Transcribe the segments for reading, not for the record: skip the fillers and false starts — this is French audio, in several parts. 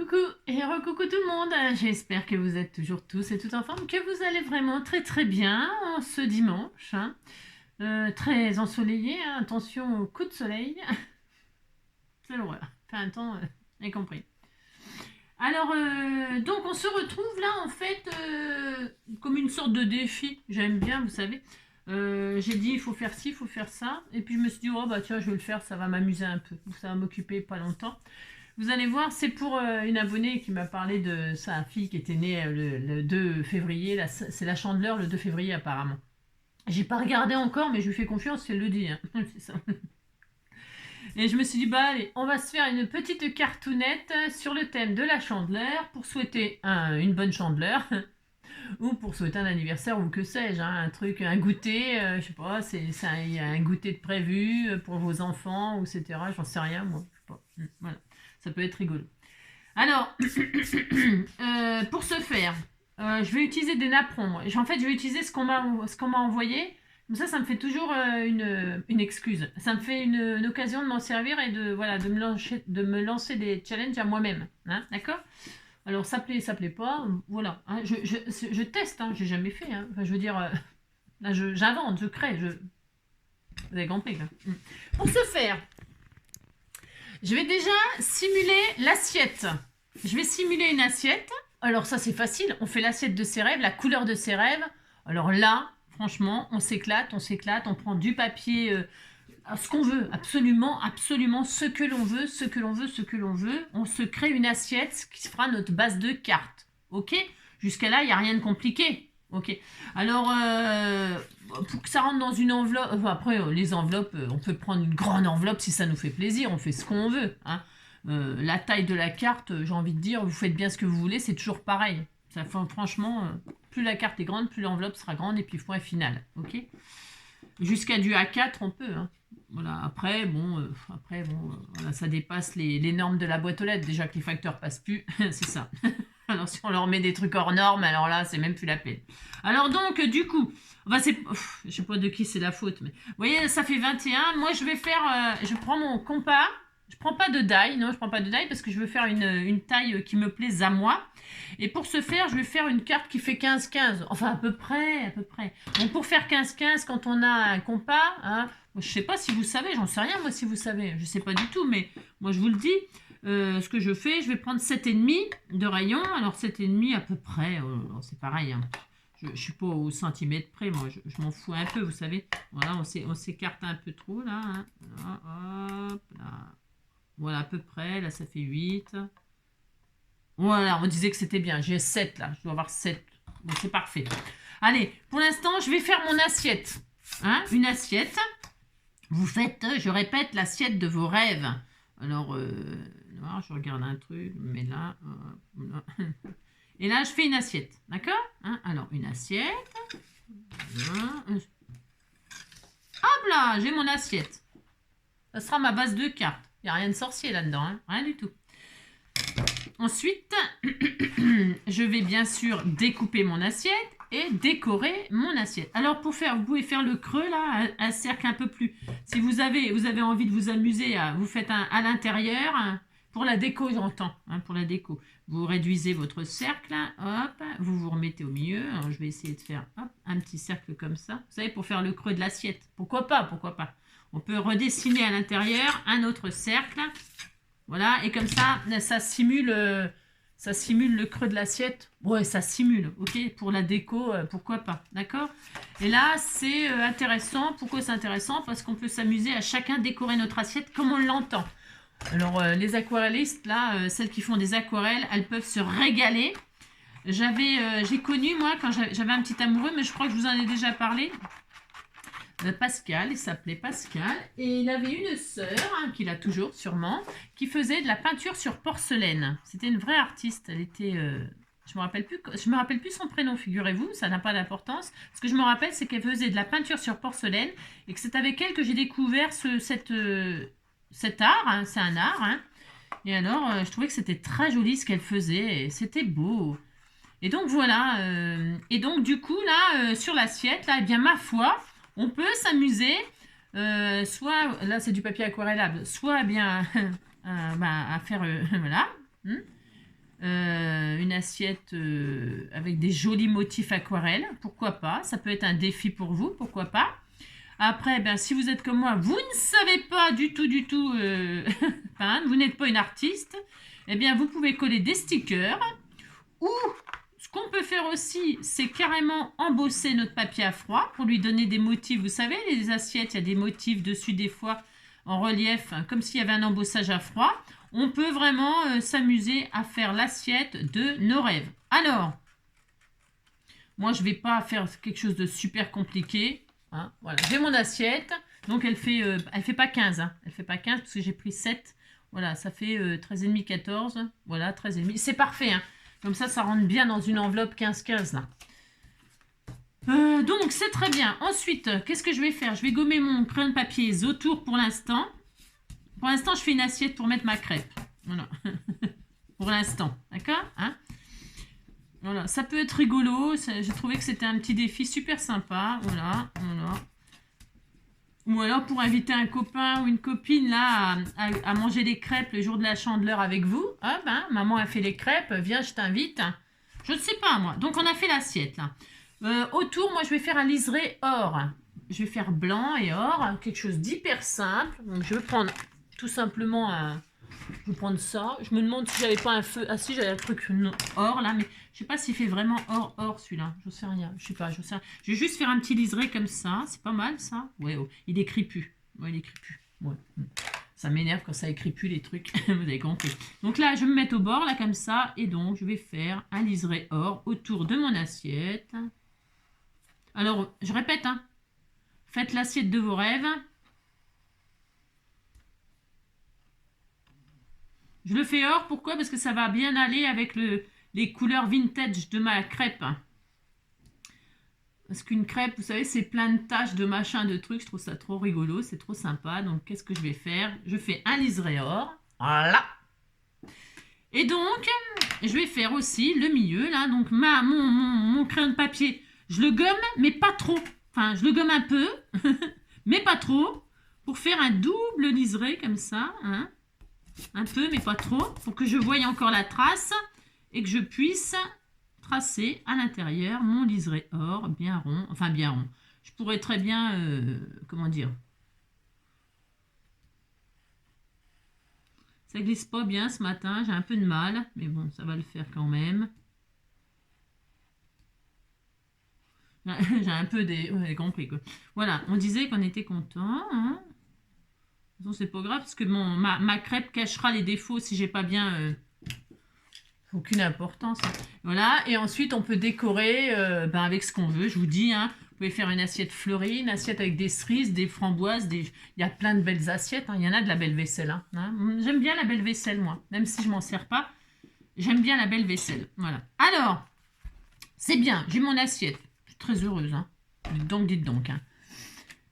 Coucou et recoucou tout le monde, j'espère que vous êtes toujours tous et toutes en forme, que vous allez vraiment très très bien en ce dimanche, hein. Très ensoleillé, hein. Attention au coup de soleil, c'est l'horreur, enfin un temps, incompris. Alors, donc on se retrouve là en fait comme une sorte de défi, j'aime bien, vous savez. J'ai dit il faut faire ci, il faut faire ça, et puis je me suis dit oh bah tiens je vais le faire, ça va m'amuser un peu, ça va m'occuper pas longtemps. Vous allez voir, c'est pour une abonnée qui m'a parlé de sa fille qui était née le 2 février. C'est la Chandeleur le 2 février apparemment. J'ai pas regardé encore, mais je lui fais confiance si elle le dit, hein. C'est ça. Et je me suis dit, bah allez, on va se faire une petite cartoonette sur le thème de la Chandeleur pour souhaiter une bonne Chandeleur ou pour souhaiter un anniversaire ou que sais-je, hein, un truc, un goûter, je sais pas, il y a un goûter de prévu pour vos enfants, ou etc. J'en sais rien, moi. Je sais pas. Voilà, ça peut être rigolo. Alors, pour ce faire, je vais utiliser des napperons. En fait, je vais utiliser ce qu'on m'a envoyé. Comme ça me fait toujours une excuse. Ça me fait une occasion de m'en servir et voilà, de me lancer des challenges à moi-même. Hein, d'accord? Alors, ça plaît pas, voilà. Hein, je teste, hein, j'ai jamais fait. Hein. Enfin, je veux dire, là, j'invente, je crée. Vous avez compris, là. Pour ce faire, je vais déjà simuler l'assiette. Je vais simuler une assiette. Alors ça c'est facile, on fait l'assiette de ses rêves, la couleur de ses rêves. Alors là, franchement, on s'éclate, on prend du papier, ce qu'on veut, absolument, absolument, ce que l'on veut, ce que l'on veut, ce que l'on veut. On se crée une assiette qui fera notre base de cartes. Ok? Jusqu'à là, il n'y a rien de compliqué. Ok. Alors, pour que ça rentre dans une enveloppe, après, les enveloppes, on peut prendre une grande enveloppe si ça nous fait plaisir, on fait ce qu'on veut. Hein. La taille de la carte, j'ai envie de dire, vous faites bien ce que vous voulez, c'est toujours pareil. Ça, franchement, plus la carte est grande, plus l'enveloppe sera grande, et puis point final. Ok. Jusqu'à du A4, on peut. Hein. Voilà. Après, voilà, ça dépasse les normes de la boîte aux lettres. Déjà que les facteurs passent plus, c'est ça. Alors si on leur met des trucs hors normes, alors là, c'est même plus la peine. Alors donc, du coup, je sais pas de qui c'est la faute, mais vous voyez, ça fait 21. Moi, je vais faire, je prends mon compas. Je prends pas de die, non, je prends pas de die parce que je veux faire une taille qui me plaise à moi. Et pour ce faire, je vais faire une carte qui fait 15-15. Enfin, à peu près, à peu près. Donc, pour faire 15-15, quand on a un compas, hein, je sais pas si vous savez, j'en sais rien, moi, si vous savez. Je sais pas du tout, mais moi, je vous le dis. Ce que je fais, je vais prendre 7,5 de rayon. Alors, 7,5 à peu près, c'est pareil, hein. Je suis pas au centimètre près, moi, je m'en fous un peu, vous savez. Voilà, on s'écarte un peu trop, là. Hein. Là, hop, là. Voilà, à peu près. Là, ça fait 8. Voilà, on disait que c'était bien. J'ai 7, là. Je dois avoir 7. Bon, c'est parfait. Allez, pour l'instant, je vais faire mon assiette. Hein, une assiette. Vous faites, je répète, l'assiette de vos rêves. Alors, je regarde un truc, mais là... Et là, je fais une assiette. D'accord, hein? Alors, une assiette. Voilà. Hop là, j'ai mon assiette. Ça sera ma base de cartes. Il n'y a rien de sorcier là-dedans, hein? Rien du tout. Ensuite, je vais bien sûr découper mon assiette et décorer mon assiette. Alors pour faire, vous pouvez faire le creux là, un cercle un peu plus. Si vous avez envie de vous amuser, vous faites à l'intérieur, hein, pour la déco j'entends, hein, pour la déco. Vous réduisez votre cercle, hop, vous vous remettez au milieu. Alors, je vais essayer de faire hop, un petit cercle comme ça. Vous savez, pour faire le creux de l'assiette. Pourquoi pas, pourquoi pas. On peut redessiner à l'intérieur un autre cercle. Voilà, et comme ça, ça simule le creux de l'assiette. Ouais, ça simule, ok. Pour la déco, pourquoi pas, d'accord. Et là, c'est intéressant. Pourquoi c'est intéressant? Parce qu'on peut s'amuser à chacun décorer notre assiette comme on l'entend. Alors, les aquarellistes, là, celles qui font des aquarelles, elles peuvent se régaler. J'ai connu, moi, quand j'avais un petit amoureux, mais je crois que je vous en ai déjà parlé. Pascal, il s'appelait Pascal, et il avait une sœur, hein, qu'il a toujours sûrement, qui faisait de la peinture sur porcelaine. C'était une vraie artiste, elle était... je me rappelle plus son prénom, figurez-vous, ça n'a pas d'importance. Ce que je me rappelle, c'est qu'elle faisait de la peinture sur porcelaine, et que c'est avec elle que j'ai découvert cet art, hein, c'est un art, hein. Et alors, je trouvais que c'était très joli ce qu'elle faisait, et c'était beau. Et donc voilà, et donc du coup, là, sur l'assiette, là, eh bien ma foi... On peut s'amuser, soit, là c'est du papier aquarellable, soit bien à faire, voilà, une assiette avec des jolis motifs aquarelles, pourquoi pas, ça peut être un défi pour vous, pourquoi pas. Après, ben, si vous êtes comme moi, vous ne savez pas du tout peindre, vous n'êtes pas une artiste, eh bien vous pouvez coller des stickers, ou ce qu'on peut faire aussi, c'est carrément embosser notre papier à froid pour lui donner des motifs. Vous savez, les assiettes, il y a des motifs dessus des fois en relief, hein, comme s'il y avait un embossage à froid. On peut vraiment s'amuser à faire l'assiette de nos rêves. Alors, moi, je ne vais pas faire quelque chose de super compliqué. Hein, voilà. J'ai mon assiette. Donc, elle fait pas 15. Hein. Elle fait pas 15 parce que j'ai pris 7. Voilà, ça fait 13,5, 14. Voilà, 13,5. C'est parfait. Hein. Comme ça rentre bien dans une enveloppe 15-15 là. Donc, c'est très bien. Ensuite, qu'est-ce que je vais faire? Je vais gommer mon crayon de papier autour pour l'instant. Pour l'instant, je fais une assiette pour mettre ma crêpe. Voilà. Pour l'instant. D'accord, hein? Voilà. Ça peut être rigolo. J'ai trouvé que c'était un petit défi super sympa. Voilà. Voilà. Ou alors pour inviter un copain ou une copine là à manger des crêpes le jour de la Chandeleur avec vous. Ah ben, maman a fait les crêpes. Viens, je t'invite. Je ne sais pas, moi. Donc, on a fait l'assiette, là. Autour, moi, je vais faire un liseré or. Je vais faire blanc et or. Quelque chose d'hyper simple. Donc, je vais prendre... tout simplement je vais prendre ça. Je me demande si j'avais pas un feu. Ah si, j'avais un truc or là, mais je sais pas s'il fait vraiment or celui-là. Je sais rien. Je sais pas, je sais rien. Je vais juste faire un petit liseré comme ça. C'est pas mal ça. Ouais, oh. Il écrit plus. Ouais, il écrit plus. Ouais. Ça m'énerve quand ça écrit plus les trucs. Vous avez compris. Donc là, je vais me mettre au bord là comme ça. Et donc, je vais faire un liseré or autour de mon assiette. Alors, je répète, hein. Faites l'assiette de vos rêves. Je le fais or, pourquoi? Parce que ça va bien aller avec les couleurs vintage de ma crêpe. Parce qu'une crêpe, vous savez, c'est plein de taches, de machin, de trucs. Je trouve ça trop rigolo, c'est trop sympa. Donc, qu'est-ce que je vais faire? Je fais un liseré or. Voilà. Et donc, je vais faire aussi le milieu, là. Donc, mon crayon de papier, je le gomme, mais pas trop. Enfin, je le gomme un peu, mais pas trop. Pour faire un double liseré, comme ça, hein. Un peu, mais pas trop, pour que je voie encore la trace et que je puisse tracer à l'intérieur mon liseré or bien rond, enfin bien rond. Je pourrais très bien, comment dire, ça glisse pas bien ce matin, j'ai un peu de mal, mais bon, ça va le faire quand même. J'ai un peu des... Ouais, compris quoi. Voilà, on disait qu'on était content, hein. Non, c'est pas grave parce que ma crêpe cachera les défauts si j'ai pas bien aucune importance. Voilà, et ensuite on peut décorer avec ce qu'on veut. Je vous dis, hein, vous pouvez faire une assiette fleurie, une assiette avec des cerises, des framboises, il y a plein de belles assiettes. Hein. Il y en a de la belle vaisselle. Hein. J'aime bien la belle vaisselle, moi, même si je m'en sers pas. J'aime bien la belle vaisselle. Voilà. Alors, c'est bien, j'ai mon assiette. Je suis très heureuse. Hein. Dites donc. Hein.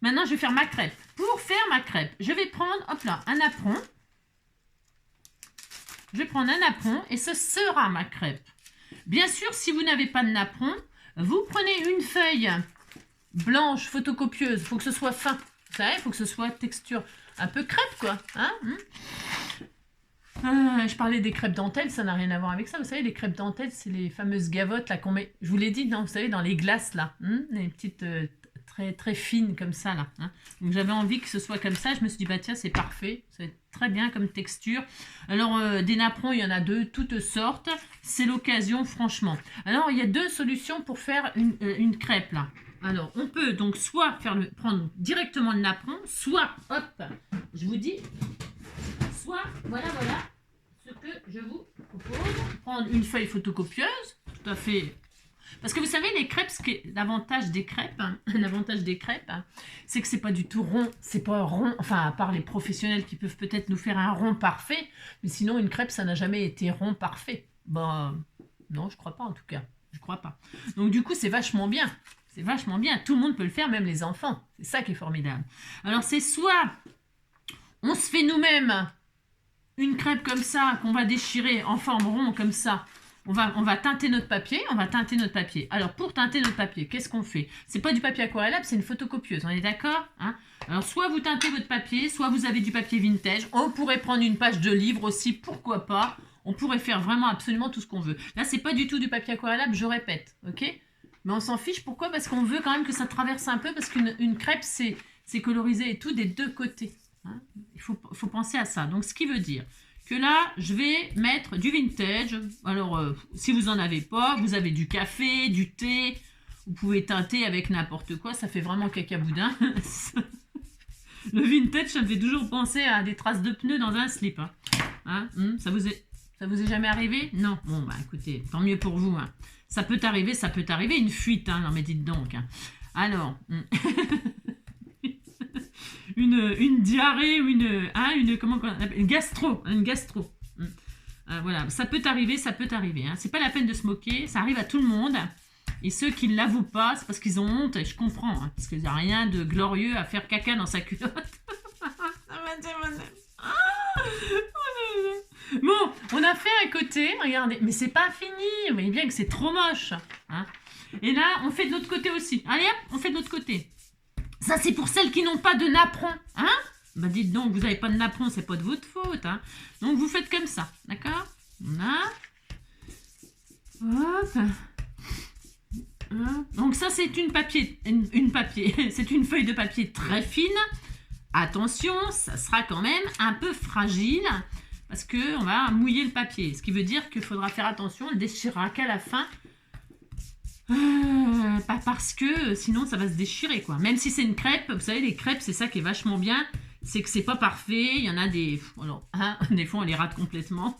Maintenant, je vais faire ma crêpe. Pour faire ma crêpe, je vais prendre, hop là, un apron. Je vais prendre un apron et ce sera ma crêpe. Bien sûr, si vous n'avez pas de napperon, vous prenez une feuille blanche photocopieuse. Il faut que ce soit fin. Vous savez, il faut que ce soit texture un peu crêpe, quoi. Hein, je parlais des crêpes dentelles, ça n'a rien à voir avec ça. Vous savez, les crêpes dentelles, c'est les fameuses gavottes là qu'on met. Je vous l'ai dit, non, vous savez, dans les glaces là. Les petites... très fine comme ça là. Hein. Donc j'avais envie que ce soit comme ça. Je me suis dit bah tiens c'est parfait, c'est très bien comme texture. Alors des napperons il y en a de toutes sortes. C'est l'occasion franchement. Alors il y a deux solutions pour faire une crêpe là. Alors on peut donc soit prendre directement le napperon, soit hop, je vous dis, soit voilà ce que je vous propose. Prendre une feuille photocopieuse, tout à fait. Parce que vous savez, les crêpes, l'avantage des crêpes, c'est que c'est pas du tout rond. C'est pas rond, enfin, à part les professionnels qui peuvent peut-être nous faire un rond parfait. Mais sinon, une crêpe, ça n'a jamais été rond parfait. Bon, non, je crois pas en tout cas. Je crois pas. Donc du coup, c'est vachement bien. C'est vachement bien. Tout le monde peut le faire, même les enfants. C'est ça qui est formidable. Alors, c'est soit on se fait nous-mêmes une crêpe comme ça, qu'on va déchirer en forme rond comme ça. On va teinter notre papier, Alors, pour teinter notre papier, qu'est-ce qu'on fait? C'est pas du papier aquarellable, c'est une photocopieuse, on est d'accord, hein? Alors, soit vous teintez votre papier, soit vous avez du papier vintage. On pourrait prendre une page de livre aussi, pourquoi pas. On pourrait faire vraiment absolument tout ce qu'on veut. Là, c'est pas du tout du papier aquarellable, je répète, ok? Mais on s'en fiche, pourquoi? Parce qu'on veut quand même que ça traverse un peu, parce qu'une crêpe, c'est colorisé et tout des deux côtés. Hein, il faut penser à ça. Donc, ce qui veut dire que là, je vais mettre du vintage. Alors, si vous n'en avez pas, vous avez du café, du thé. Vous pouvez teinter avec n'importe quoi. Ça fait vraiment cacaboudin. Le vintage, ça me fait toujours penser à des traces de pneus dans un slip. Hein, ça vous est jamais arrivé? Non. Bon, bah écoutez, tant mieux pour vous. Hein. Ça peut arriver. Une fuite. Hein. Non, mais dites donc. Hein. Alors... une diarrhée ou une gastro. Voilà, ça peut arriver. Hein. C'est pas la peine de se moquer, ça arrive à tout le monde. Et ceux qui ne l'avouent pas, c'est parce qu'ils ont honte, et je comprends, hein, parce qu'il n'y a rien de glorieux à faire caca dans sa culotte. Bon, on a fait un côté, regardez, mais c'est pas fini, vous voyez bien que c'est trop moche. Hein. Et là, on fait de l'autre côté aussi. Allez hop, on fait de l'autre côté. Ça, c'est pour celles qui n'ont pas de napperon, hein? Bah, dites donc, vous n'avez pas de napperon, c'est pas de votre faute, hein? Donc, vous faites comme ça, d'accord? Là. Hop. Donc, ça, c'est c'est une feuille de papier très fine. Attention, ça sera quand même un peu fragile, parce qu'on va mouiller le papier. Ce qui veut dire qu'il faudra faire attention, on le déchirera qu'à la fin. Pas parce que sinon ça va se déchirer quoi. Même si c'est une crêpe, vous savez les crêpes c'est ça qui est vachement bien, c'est que c'est pas parfait. Il y en a des, alors, hein, des fois on les rate complètement.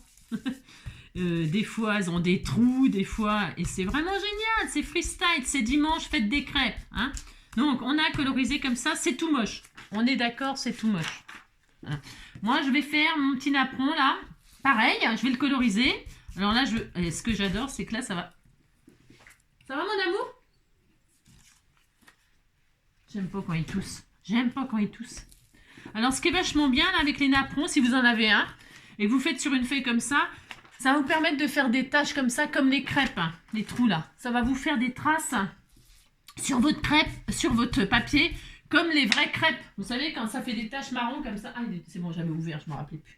Des fois elles ont des trous, des fois et c'est vraiment génial. C'est freestyle, c'est dimanche, faites des crêpes. Hein. Donc on a colorisé comme ça, c'est tout moche. On est d'accord, c'est tout moche. Voilà. Moi je vais faire mon petit napperon là, pareil, je vais le coloriser. Alors là ce que j'adore c'est que là ça va. Ça va mon amour? J'aime pas quand il tousse. Alors ce qui est vachement bien là, avec les napperons, si vous en avez un, et que vous faites sur une feuille comme ça va vous permettre de faire des taches comme ça, comme les crêpes, hein, les trous là. Ça va vous faire des traces sur votre crêpe, sur votre papier, comme les vraies crêpes. Vous savez quand ça fait des taches marron comme ça. Ah c'est bon, j'avais ouvert, je me rappelais plus.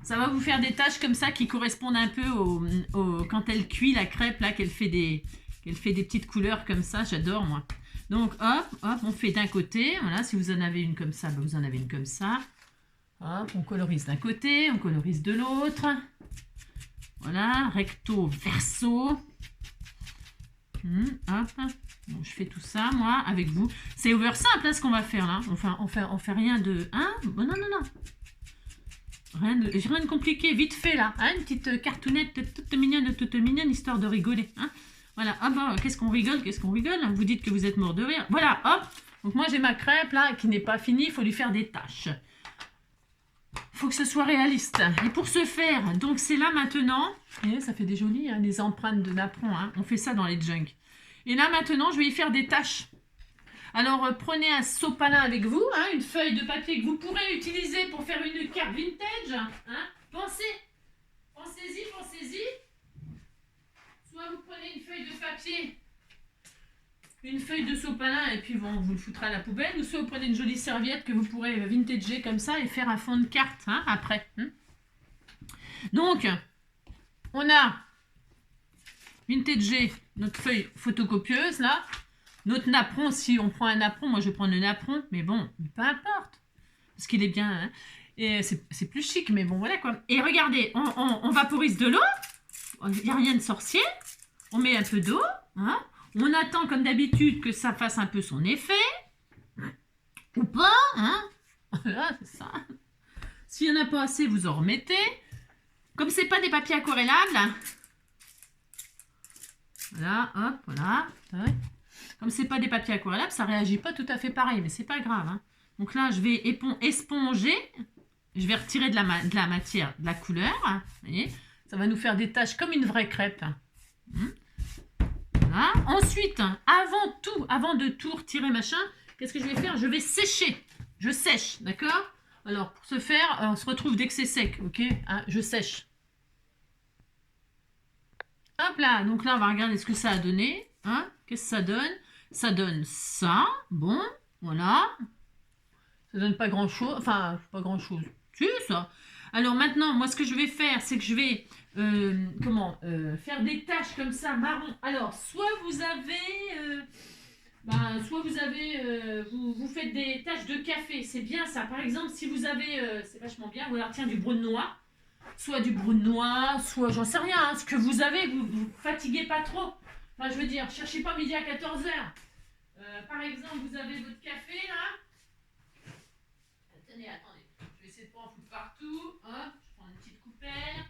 Ça va vous faire des taches comme ça qui correspondent un peu au quand elle cuit la crêpe là, qu'elle fait des petites couleurs comme ça, j'adore moi. Donc hop, on fait d'un côté, voilà, si vous en avez une comme ça, ben, vous en avez une comme ça. Hop, on colorise d'un côté, on colorise de l'autre. Voilà, recto, verso. Hop, bon, je fais tout ça moi avec vous. C'est over simple hein, ce qu'on va faire là. Enfin, on fait rien de... Hein, non. Rien de compliqué, vite fait là. Hein, une petite cartounette toute mignonne, histoire de rigoler. Hein. Voilà, ah bah, qu'est-ce qu'on rigole? Vous dites que vous êtes mort de rire. Voilà, hop. Donc moi j'ai ma crêpe là qui n'est pas finie, il faut lui faire des taches. Il faut que ce soit réaliste. Et pour ce faire, donc c'est là maintenant. Et ça fait des jolies, hein, des empreintes de napperon. Hein. On fait ça dans les junks. Et là maintenant, je vais y faire des taches. Alors prenez un sopalin avec vous, hein, une feuille de papier que vous pourrez utiliser pour faire une carte vintage. Hein. Pensez-y. Soit vous prenez une feuille de papier, une feuille de sopalin et puis bon, vous le foutrez à la poubelle, ou soit vous prenez une jolie serviette que vous pourrez vintager comme ça et faire un fond de carte hein, après. Donc, on a vintagé notre feuille photocopieuse là, notre napperon, si on prend un napperon, moi je vais prendre le napperon, mais bon, peu importe, parce qu'il est bien, hein, et c'est plus chic, mais bon voilà quoi. Et regardez, on vaporise de l'eau, il n'y a rien de sorcier, on met un peu d'eau, hein, on attend comme d'habitude que ça fasse un peu son effet, ou pas, hein, voilà, c'est ça. S'il n'y en a pas assez, vous en remettez. Comme c'est pas des papiers aquarellables, voilà, hop, voilà. Comme c'est pas des papiers aquarellables, ça réagit pas tout à fait pareil, mais c'est pas grave. Hein. Donc là, je vais éponger, je vais retirer de la matière, de la couleur. Hein, vous voyez, ça va nous faire des taches comme une vraie crêpe. Voilà. Ensuite, avant de tout retirer machin, qu'est-ce que je vais faire? Je vais sécher. Je sèche, d'accord? Alors, pour ce faire, on se retrouve dès que c'est sec, ok? Hein, je sèche. Hop là, donc là, on va regarder ce que ça a donné. Hein? Qu'est-ce que ça donne? Ça donne ça. Bon, voilà. Ça donne pas grand-chose. Enfin, pas grand-chose. C'est ça. Alors maintenant, moi, ce que je vais faire, c'est que je vais faire des taches comme ça marron. Alors, vous faites des taches de café, c'est bien ça. Par exemple, si vous avez, c'est vachement bien, ou alors tiens du brun noir, soit du brun noir, soit j'en sais rien, hein, ce que vous avez, vous fatiguez pas trop. Enfin, je veux dire, cherchez pas midi à 14 heures. Par exemple, vous avez votre café là. Attendez, je vais essayer de pas en foutre partout. Hop, je prends une petite coupelle.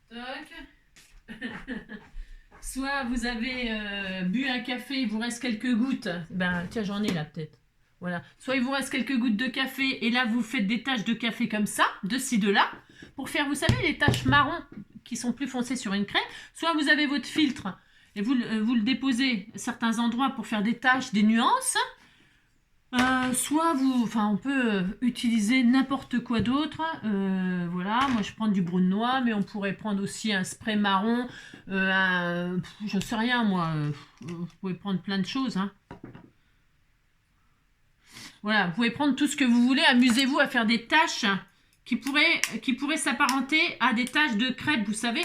Toc. Soit vous avez bu un café, il vous reste quelques gouttes. Ben, tiens, j'en ai là peut-être. Voilà. Soit il vous reste quelques gouttes de café et là vous faites des taches de café comme ça, de ci, de là, pour faire, vous savez, les taches marron qui sont plus foncées sur une crêpe. Soit vous avez votre filtre et vous le déposez à certains endroits pour faire des taches, des nuances. Soit on peut utiliser n'importe quoi d'autre. Voilà, moi je prends du brun noir, mais on pourrait prendre aussi un spray marron, je sais rien moi. Vous pouvez prendre plein de choses. Hein. Voilà, vous pouvez prendre tout ce que vous voulez. Amusez-vous à faire des taches qui pourraient s'apparenter à des taches de crêpes, vous savez.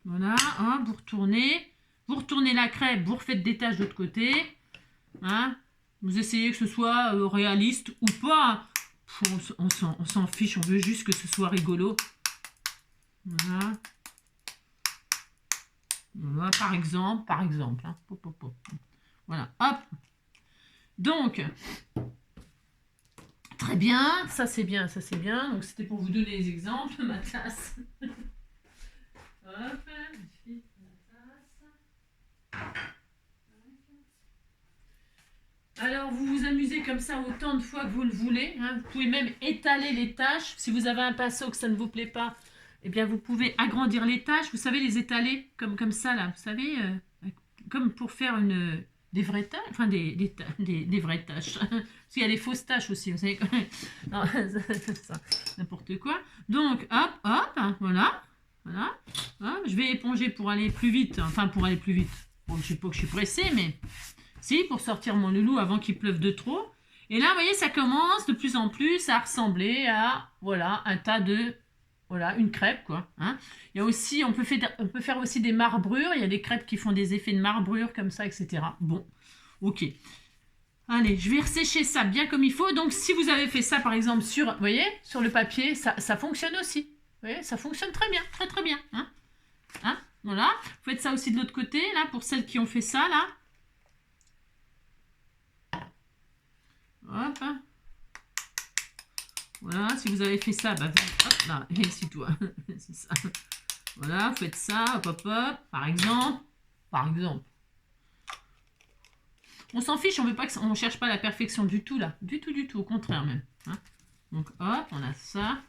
Voilà, hein, vous retournez la crêpe, vous refaites des taches de l'autre côté. Hein, vous essayez que ce soit réaliste ou pas. On s'en fiche, on veut juste que ce soit rigolo. Voilà. Voilà, par exemple. Hein. Voilà, hop. Donc, très bien, ça c'est bien. Donc c'était pour vous donner les exemples, ma tasse. Hop, alors, vous vous amusez comme ça autant de fois que vous le voulez. Hein. Vous pouvez même étaler les tâches. Si vous avez un pinceau que ça ne vous plaît pas, eh bien, vous pouvez agrandir les tâches. Vous savez, les étaler comme ça, là. Vous savez, comme pour faire des vraies tâches. Enfin, des vraies tâches. Parce qu'il y a les fausses tâches aussi, vous savez. Non, ça, n'importe quoi. Donc, hop, voilà. Hop, je vais éponger pour aller plus vite. Enfin, pour aller plus vite. Bon, je ne sais pas que je suis pressée, mais... Si, pour sortir mon loulou avant qu'il pleuve de trop. Et là, vous voyez, ça commence de plus en plus à ressembler à, voilà, un tas de, voilà, une crêpe, quoi. Hein. Il y a aussi, on peut faire aussi des marbrures. Il y a des crêpes qui font des effets de marbrure comme ça, etc. Bon, ok. Allez, je vais ressécher ça bien comme il faut. Donc, si vous avez fait ça, par exemple, vous voyez, sur le papier, ça fonctionne aussi. Vous voyez, ça fonctionne très bien, très bien. Hein. Voilà. Vous faites ça aussi de l'autre côté, là, pour celles qui ont fait ça, là. Hop. Voilà, si vous avez fait ça, bah, hop là, ici toi, c'est ça. Voilà, vous faites ça, hop, par exemple. On s'en fiche, on cherche pas la perfection du tout là, du tout, au contraire même. Hein. Donc hop, on a ça.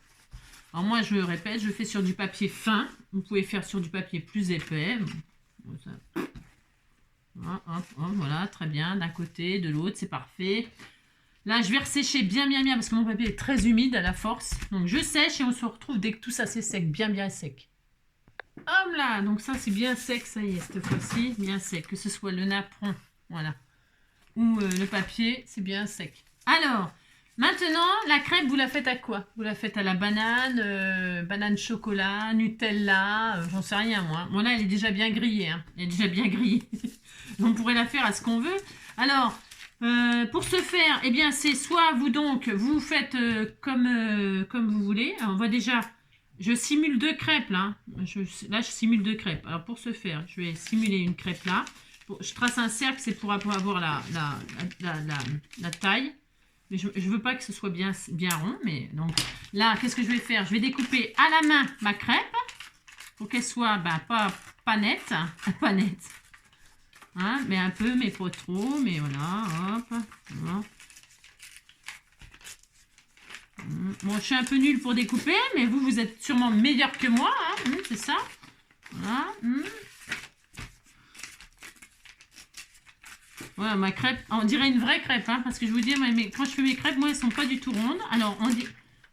Alors moi, je répète, je fais sur du papier fin. Vous pouvez faire sur du papier plus épais. Voilà, très bien, d'un côté, de l'autre, c'est parfait. Là, je vais ressécher bien, parce que mon papier est très humide à la force. Donc, je sèche et on se retrouve dès que tout ça c'est sec, bien sec. Hop là, donc ça c'est bien sec, ça y est, cette fois-ci, bien sec. Que ce soit le napperon, voilà, ou le papier, c'est bien sec. Alors, maintenant, la crêpe, vous la faites à quoi? Vous la faites à la banane, banane chocolat, Nutella, j'en sais rien moi. Bon là, elle est déjà bien grillée, hein. Elle est déjà bien grillée. On pourrait la faire à ce qu'on veut. Alors... pour ce faire, eh bien, c'est soit vous faites comme vous voulez. Alors, on voit déjà, je simule 2 crêpes là. Là, je simule 2 crêpes. Alors, pour ce faire, je vais simuler une crêpe là. Je trace un cercle, c'est pour avoir la taille. Mais je ne veux pas que ce soit bien rond. Mais donc, là, qu'est-ce que je vais faire? Je vais découper à la main ma crêpe pour qu'elle soit pas nette. Pas nette. Hein, mais un peu, mais pas trop, mais voilà, hop, voilà. Bon, je suis un peu nulle pour découper, mais vous êtes sûrement meilleur que moi, hein, c'est ça. Voilà. Voilà, ma crêpe, on dirait une vraie crêpe, hein, parce que je vous dis, quand je fais mes crêpes, moi, elles sont pas du tout rondes. Alors,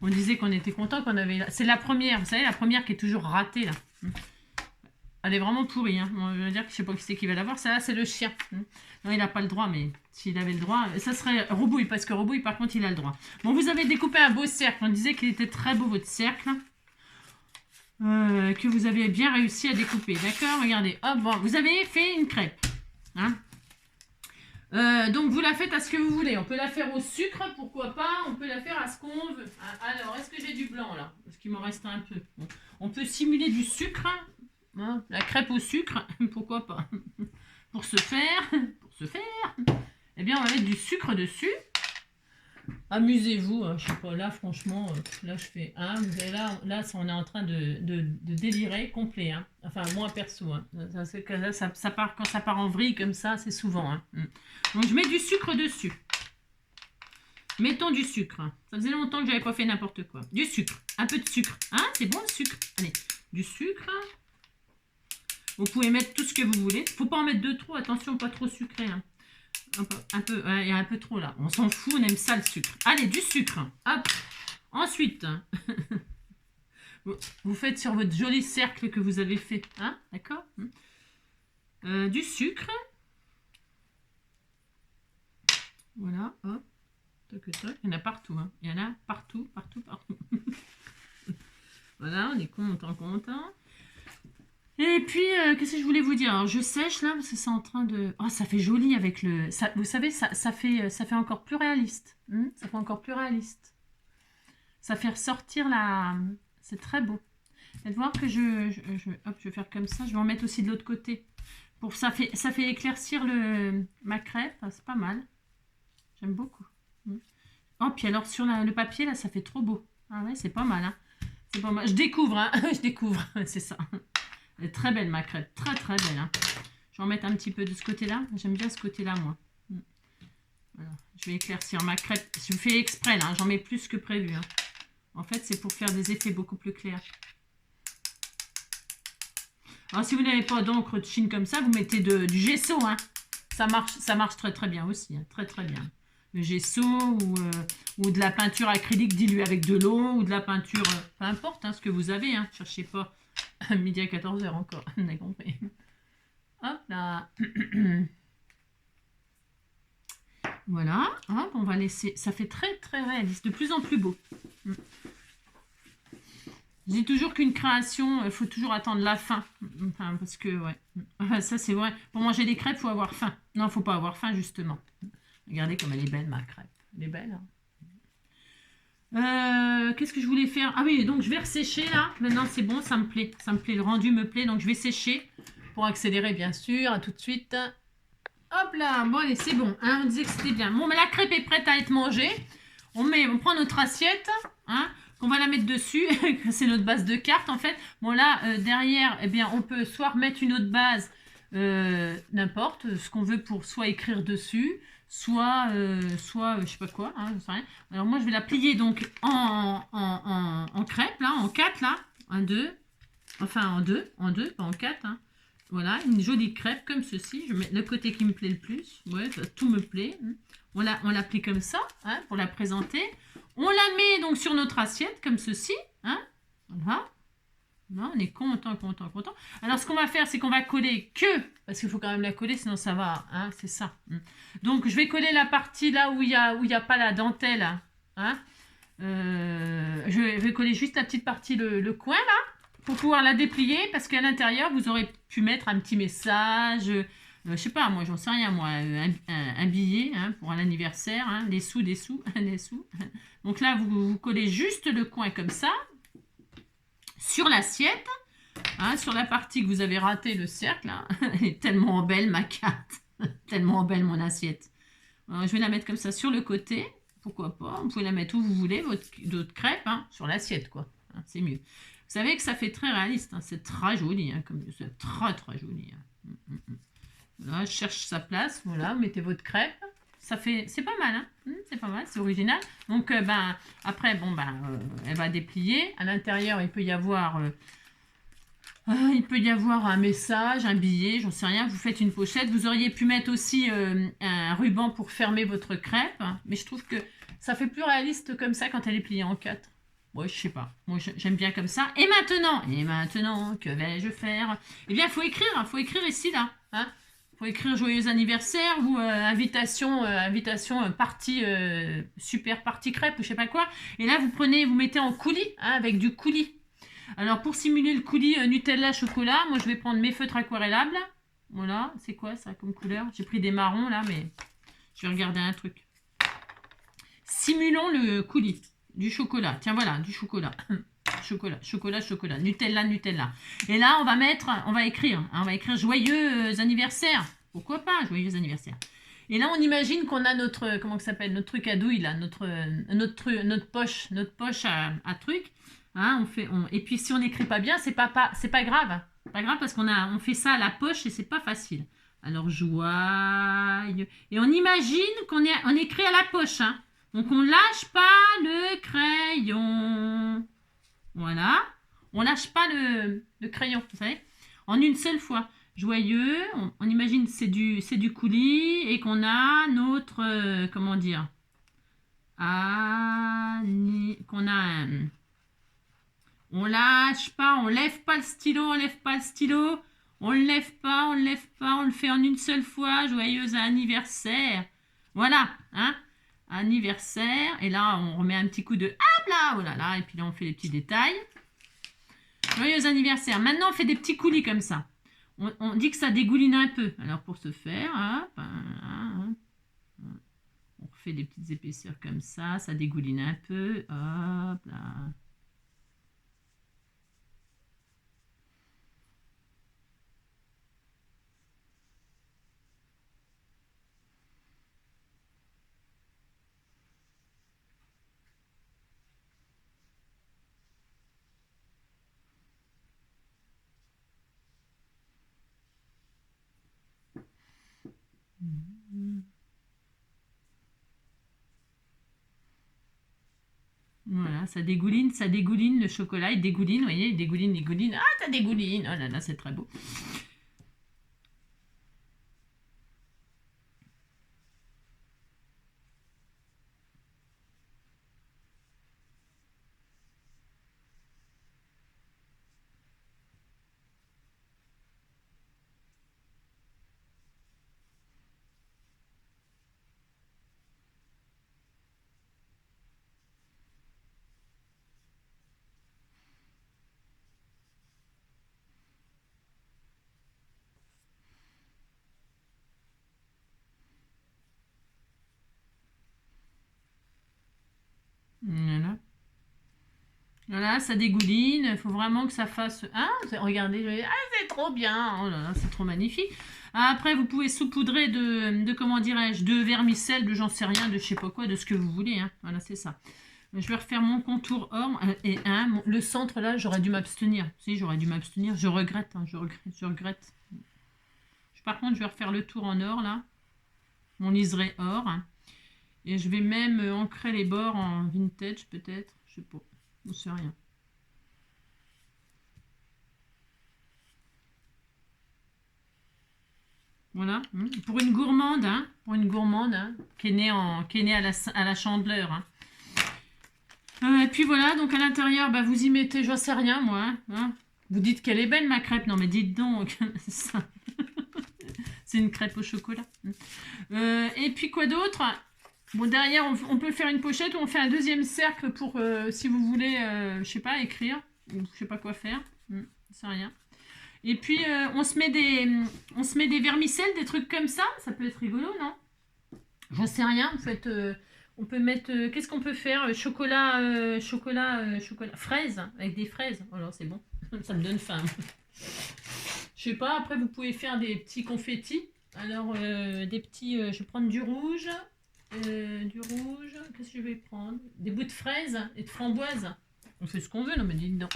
on disait qu'on était content qu'on avait... C'est la première, vous savez, la première qui est toujours ratée, là. Elle est vraiment pourrie. Hein. Bon, je veux dire que je sais pas qui c'est qui va l'avoir. Ça là, c'est le chien. Non, il n'a pas le droit, mais s'il avait le droit, ça serait Robouille, parce que Robouille, par contre, il a le droit. Bon, vous avez découpé un beau cercle. On disait qu'il était très beau, votre cercle. Que vous avez bien réussi à découper. D'accord? Regardez. Hop, bon, vous avez fait une crêpe. Hein? Donc, vous la faites à ce que vous voulez. On peut la faire au sucre, pourquoi pas. On peut la faire à ce qu'on veut. Alors, est-ce que j'ai du blanc, là? Parce qu'il m'en reste un peu. Bon. On peut simuler du sucre. Hein, la crêpe au sucre, pourquoi pas. Pour ce faire, eh bien, on va mettre du sucre dessus. Amusez-vous, hein, je sais pas, là, franchement, là, je fais un. Là, on est en train de délirer complet. Hein. Enfin, moi, perso. Hein. Ça part, quand ça part en vrille comme ça, c'est souvent. Hein. Donc, je mets du sucre dessus. Mettons du sucre. Ça faisait longtemps que j'avais pas fait n'importe quoi. Du sucre. Un peu de sucre. Hein, c'est bon, le sucre. Allez, du sucre. Vous pouvez mettre tout ce que vous voulez. Faut pas en mettre de trop. Attention, pas trop sucré. Hein. Il y a un peu trop là. On s'en fout, on aime ça le sucre. Allez, du sucre. Hop. Ensuite, vous faites sur votre joli cercle que vous avez fait. Hein, d'accord? Du sucre. Voilà. Hop. Toc, toc. Il y en a partout. Hein. Il y en a partout, partout, partout. Voilà, on est content. Et puis, qu'est-ce que je voulais vous dire? Alors, je sèche là, parce que c'est en train de... Oh, ça fait joli avec le... Ça, vous savez, ça fait encore plus réaliste. Ça fait encore plus réaliste. Ça fait ressortir la... C'est très beau. Faites voir que hop, je vais faire comme ça. Je vais en mettre aussi de l'autre côté. Ça fait éclaircir ma crêpe. C'est pas mal. J'aime beaucoup. Oh, puis alors, sur le papier, là, ça fait trop beau. Ah ouais, c'est pas mal. Hein. C'est pas mal. Je découvre, hein. Je découvre. C'est ça. Elle est très belle ma crêpe, très très belle. Hein. Je vais en mettre un petit peu de ce côté-là. J'aime bien ce côté-là, moi. Voilà. Je vais éclaircir ma crêpe. Je fais exprès, là. J'en mets plus que prévu. Hein. En fait, c'est pour faire des effets beaucoup plus clairs. Alors, si vous n'avez pas d'encre de Chine comme ça, vous mettez du gesso. Hein. Ça marche très très bien aussi. Hein. Très très bien. Le gesso ou de la peinture acrylique diluée avec de l'eau ou de la peinture... peu importe hein, ce que vous avez. Hein. Cherchez pas. Midi à 14h encore, on a compris. Hop là. Voilà, hop, on va laisser. Ça fait très très réaliste, de plus en plus beau. Je dis toujours qu'une création, il faut toujours attendre la fin. Enfin, parce que, ouais. Ça c'est vrai. Pour manger des crêpes, il faut avoir faim. Non, il ne faut pas avoir faim, justement. Regardez comme elle est belle, ma crêpe. Elle est belle, hein. Qu'est-ce que je voulais faire? Ah oui, donc je vais ressécher là. Maintenant, c'est bon, ça me plaît. Ça me plaît, le rendu me plaît. Donc, je vais sécher pour accélérer, bien sûr. À tout de suite. Hop là, bon, allez, c'est bon. Hein, on disait que c'était bien. Bon, mais la crêpe est prête à être mangée. On prend notre assiette. Hein, on va la mettre dessus. C'est notre base de carte, en fait. Bon, là, derrière, eh bien, on peut soit remettre une autre base, n'importe, ce qu'on veut pour soit écrire dessus, soit je sais pas quoi, hein, je sais rien. Alors moi je vais la plier donc en crêpe là, en 4 là, en 2, enfin en 2, pas en 4. Hein. Voilà, une jolie crêpe comme ceci. Je mets le côté qui me plaît le plus. Ouais, tout me plaît. On la plie comme ça, hein, pour la présenter. On la met donc sur notre assiette comme ceci, hein. Voilà. Non, on est content. Alors, ce qu'on va faire, c'est qu'on va coller parce qu'il faut quand même la coller, sinon ça va, hein, c'est ça. Donc, je vais coller la partie là où il y a pas la dentelle, hein. Je vais coller juste la petite partie, le coin là, pour pouvoir la déplier, parce qu'à l'intérieur, vous aurez pu mettre un petit message, je sais pas, moi, j'en sais rien, moi, un billet, hein, pour un anniversaire, hein, des sous. Donc là, vous collez juste le coin comme ça, sur l'assiette, hein, sur la partie que vous avez raté le cercle. Hein. Elle est tellement belle ma carte, tellement belle mon assiette. Alors, je vais la mettre comme ça sur le côté, pourquoi pas. Vous pouvez la mettre où vous voulez, votre crêpe, hein, sur l'assiette quoi. Hein, c'est mieux. Vous savez que ça fait très réaliste, hein, c'est très joli, hein, c'est très très joli. Hein. Voilà, je cherche sa place, voilà, vous mettez votre crêpe. C'est pas mal, hein. C'est pas mal, c'est original. Donc, après, elle va déplier. À l'intérieur, il peut y avoir un message, un billet, j'en sais rien. Vous faites une pochette. Vous auriez pu mettre aussi un ruban pour fermer votre crêpe. Mais je trouve que ça fait plus réaliste comme ça quand elle est pliée en 4. Moi, je sais pas. Moi, j'aime bien comme ça. Et maintenant, que vais-je faire? Eh bien, faut écrire ici, là. Hein? Faut écrire joyeux anniversaire ou invitation partie, super partie crêpe ou je sais pas quoi. Et là, vous mettez en coulis, hein, avec du coulis. Alors, pour simuler le coulis Nutella chocolat, moi, je vais prendre mes feutres aquarellables. Voilà, c'est quoi ça comme couleur? J'ai pris des marrons, là, mais je vais regarder un truc. Simulons le coulis. Du chocolat. Tiens, voilà, du chocolat. Chocolat. Nutella. Et là, on va écrire joyeux anniversaire. Pourquoi pas, joyeux anniversaire. Et là, on imagine qu'on a notre, comment ça s'appelle, notre truc à douille, là, notre poche à truc. Hein, et puis, si on n'écrit pas bien, c'est pas grave. Pas grave parce on fait ça à la poche et c'est pas facile. Alors, joyeux. Et on imagine on écrit à la poche, hein. Donc, on lâche pas le crayon. Voilà. On lâche pas le crayon, vous savez. En une seule fois. Joyeux. On imagine c'est du coulis et qu'on a notre, comment dire, qu'on a on lâche pas, on lève pas le stylo, on le lève pas, on le fait en une seule fois. Joyeux anniversaire. Voilà, hein. Anniversaire. Et là, on remet un petit coup de hop là, oh là là. Et puis là, on fait les petits détails. Joyeux anniversaire. Maintenant, on fait des petits coulis comme ça. On dit que ça dégouline un peu. Alors, pour ce faire, hop, on refait des petites épaisseurs comme ça. Ça dégouline un peu. Hop là. Voilà, ça dégouline le chocolat, il dégouline, vous voyez, il dégouline. Ah, ça dégouline, oh là là, c'est très beau. Voilà. Voilà, ça dégouline, il faut vraiment que ça fasse... Ah, regardez, c'est trop bien, oh là là, c'est trop magnifique. Après, vous pouvez saupoudrer de comment dirais-je, de vermicelle, de j'en sais rien, de je sais pas quoi, de ce que vous voulez, hein. Voilà, c'est ça. Je vais refaire mon contour or, et le centre là, j'aurais dû m'abstenir. Si, j'aurais dû m'abstenir, je regrette, hein, je regrette. Par contre, je vais refaire le tour en or, là, mon liseré or, hein. Et je vais même ancrer les bords en vintage, peut-être, je sais pas. Je sais rien. Voilà. Pour une gourmande, hein, qui est née à la Chandeleur. Hein. Et puis voilà, donc à l'intérieur, bah, vous y mettez, je sais rien, moi. Hein. Vous dites qu'elle est belle, ma crêpe. Non, mais dites donc. C'est une crêpe au chocolat. Et puis quoi d'autre? Bon, derrière, on peut faire une pochette ou on fait un deuxième cercle pour, si vous voulez, je sais pas, écrire. Ou je sais pas quoi faire. C'est rien. Et puis, on se met des vermicelles, des trucs comme ça. Ça peut être rigolo, non? J'en sais rien. En fait, on peut mettre... qu'est-ce qu'on peut faire? Chocolat, fraise, avec des fraises. Alors, c'est bon. Ça me donne faim. Je sais pas. Après, vous pouvez faire des petits confettis. Alors, des petits... je vais prendre du rouge. Qu'est-ce que je vais prendre? Des bouts de fraises et de framboises. On fait ce qu'on veut, non mais dites donc.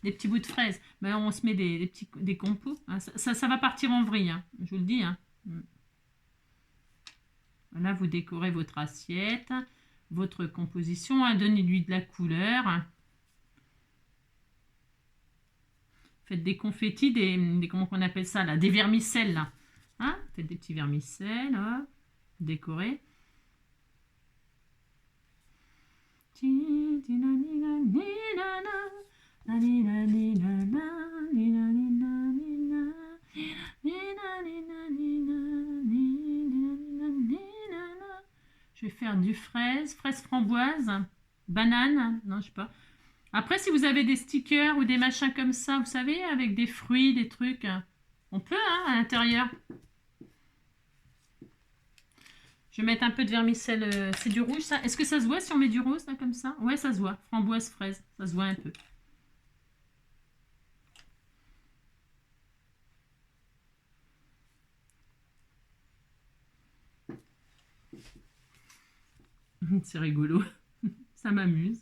Des petits bouts de fraises. Mais alors on se met des compos. Hein. Ça va partir en vrille, hein. Je vous le dis. Hein. Là, vous décorez votre assiette, votre composition. Hein. Donnez-lui de la couleur. Hein. Faites des confettis, comment on appelle ça là? Des vermicelles là. Hein. Faites des petits vermicelles. Hop. Décorez. Je vais faire du fraise framboise, banane, non je sais pas. Après si vous avez des stickers ou des machins comme ça, vous savez, avec des fruits, des trucs, on peut hein, à l'intérieur. Je vais mettre un peu de vermicelle, c'est du rouge ça. Est-ce que ça se voit si on met du rose là comme ça? Ouais ça se voit, framboise, fraise, ça se voit un peu. C'est rigolo, ça m'amuse.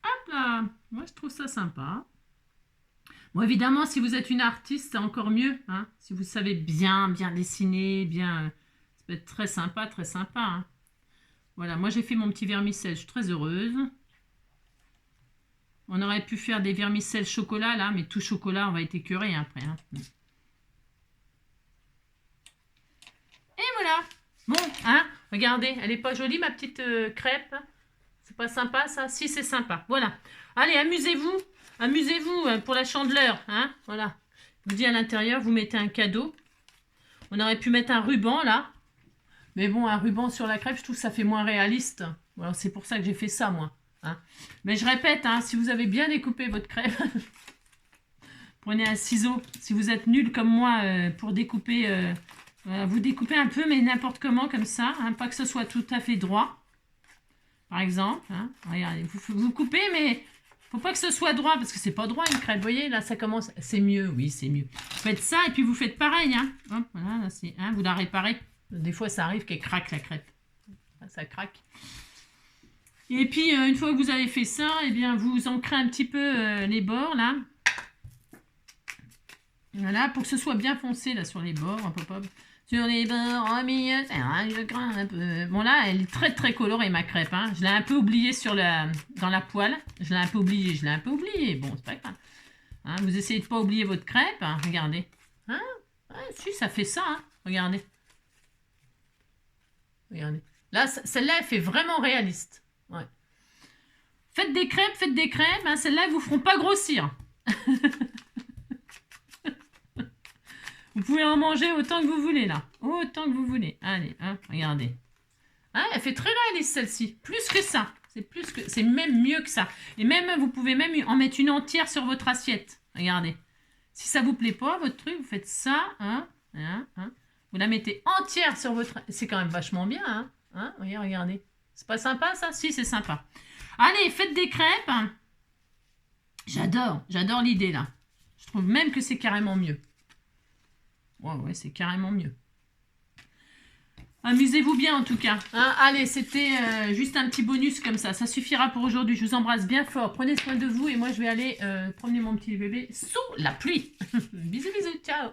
Hop là, moi je trouve ça sympa. Bon évidemment si vous êtes une artiste c'est encore mieux. Hein. Si vous savez bien dessiner, ça peut être très sympa, très sympa. Hein. Voilà, moi j'ai fait mon petit vermicelle, je suis très heureuse. On aurait pu faire des vermicelles chocolat là, mais tout chocolat on va être écœuré après. Hein. Et voilà. Bon, hein, regardez, elle est pas jolie ma petite crêpe. C'est pas sympa ça? Si c'est sympa. Voilà. Allez, amusez-vous. Amusez-vous pour la chandeleur. Hein, voilà. Je vous dis à l'intérieur, vous mettez un cadeau. On aurait pu mettre un ruban là. Mais bon, un ruban sur la crêpe, je trouve que ça fait moins réaliste. Voilà, c'est pour ça que j'ai fait ça, moi. Hein. Mais je répète, hein, si vous avez bien découpé votre crêpe, prenez un ciseau. Si vous êtes nul comme moi pour découper, vous découpez un peu, mais n'importe comment, comme ça. Hein, pas que ce soit tout à fait droit. Par exemple. Hein. Regardez, vous coupez, mais faut pas que ce soit droit, parce que c'est pas droit une crêpe. Vous voyez, là, ça commence. C'est mieux, oui, c'est mieux. Vous faites ça, et puis vous faites pareil. Hein. Hop, voilà, là, hein, vous la réparez. Des fois, ça arrive qu'elle craque, la crêpe. Ça craque. Et puis, une fois que vous avez fait ça, eh bien, vous ancrez un petit peu les bords, là. Voilà, pour que ce soit bien foncé, là, sur les bords. Hop, hop, hop. Sur les bords, au milieu, je crains un peu. Bon, là, elle est très, très colorée, ma crêpe. Hein. Je l'ai un peu oubliée dans la poêle. Je l'ai un peu oubliée. Bon, c'est pas grave. Hein, vous essayez de pas oublier votre crêpe. Hein. Regardez. Hein? Ouais, si, ça fait ça. Hein. Regardez. Regardez. Là, celle-là, elle fait vraiment réaliste. Ouais. Faites des crêpes. Hein, celles-là, elles vous feront pas grossir. Vous pouvez en manger autant que vous voulez, là. Autant que vous voulez. Allez, hein, regardez. Hein, elle fait très réaliste, celle-ci. Plus que ça. C'est même mieux que ça. Et même, vous pouvez même en mettre une entière sur votre assiette. Regardez. Si ça vous plaît pas, votre truc, vous faites ça. Hein. Vous la mettez entière sur votre... C'est quand même vachement bien. Hein, regardez. C'est pas sympa, ça? Si, c'est sympa. Allez, faites des crêpes. J'adore l'idée, là. Je trouve même que c'est carrément mieux. Ouais, c'est carrément mieux. Amusez-vous bien, en tout cas. Hein, allez, c'était juste un petit bonus comme ça. Ça suffira pour aujourd'hui. Je vous embrasse bien fort. Prenez soin de vous. Et moi, je vais aller promener mon petit bébé sous la pluie. Bisous, bisous. Ciao.